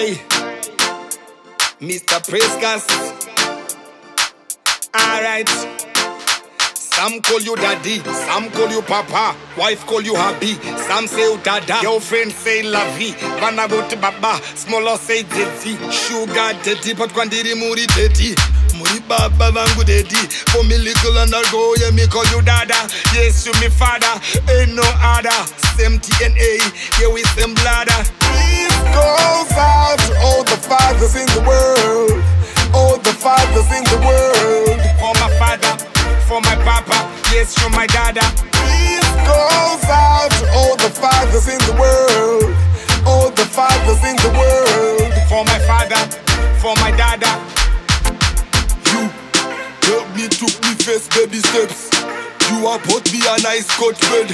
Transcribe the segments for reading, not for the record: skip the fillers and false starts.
I, Mr. Prescas. Alright. Some call you daddy, some call you papa, wife call you hubby, some say you dada, your friend say la vie, bana bote baba, smaller say daddy, sugar daddy, but kwandiri muri daddy, muri baba vangu daddy, for me little and I'll go, yeah me call you dada, yes you me father, ain't no other, same DNA, yeah we same bladder. This goes out to all the fathers in the world, all the fathers in the world, for my father, for my papa, yes, you're my dada. This goes out to all the fathers in the world, all the fathers in the world. For my father, for my dada. You help me took me first baby steps. You are bought me a nice coat bed.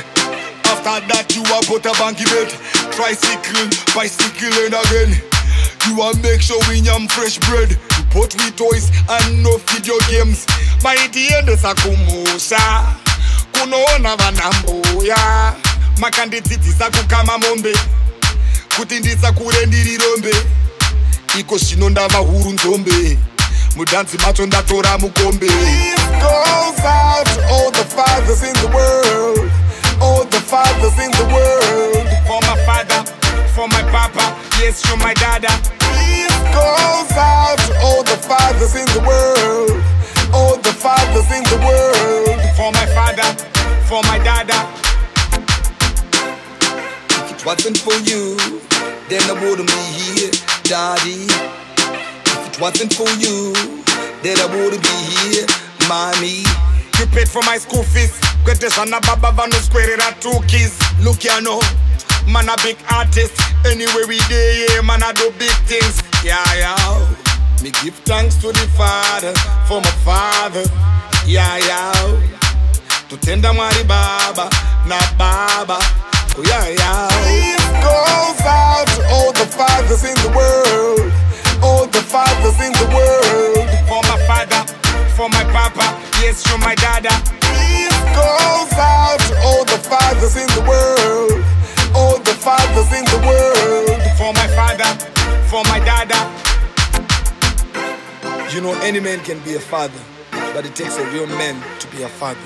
After that you are bought a banky bed. Tricycle, bicycle and again. You are make sure we yam fresh bread. You put me toys and no video games. Maitiende sakumusha kunoona vanambuya makanditsitsisa kukama mombe kuti ndisakure ndiri rombe iko zvino ndava huru nzombe mudhanzi macho ndatora mukombe. This goes out to all the fathers in the world, all the fathers in the world. For my father, for my papa, yes you're my dada. This goes out to all the fathers in the world, all the fathers in the world. For my father, for my dada. If it wasn't for you, then I wouldn't be here, daddy. If it wasn't for you, then I wouldn't be here, mommy. You paid for my school fees. Kweteshana baba vano square it at 2 keys. Look ya know, man a big artist. Anyway we dey, yeah, man I do big things. Yeah, yeah. Me give thanks to the Father, for my father, yeah, yeah. To tenda mwari baba, na baba, oh yeah, yeah. This goes out to all the fathers in the world, all the fathers in the world. For my father, for my papa, yes you're my dada. This goes out to all the fathers in the world, all the fathers in the world. For my father, for my dada. You know, any man can be a father, but it takes a real man to be a father.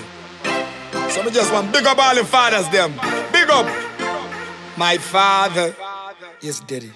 So I just want big up all the fathers them. Big up. My father. Yes, daddy.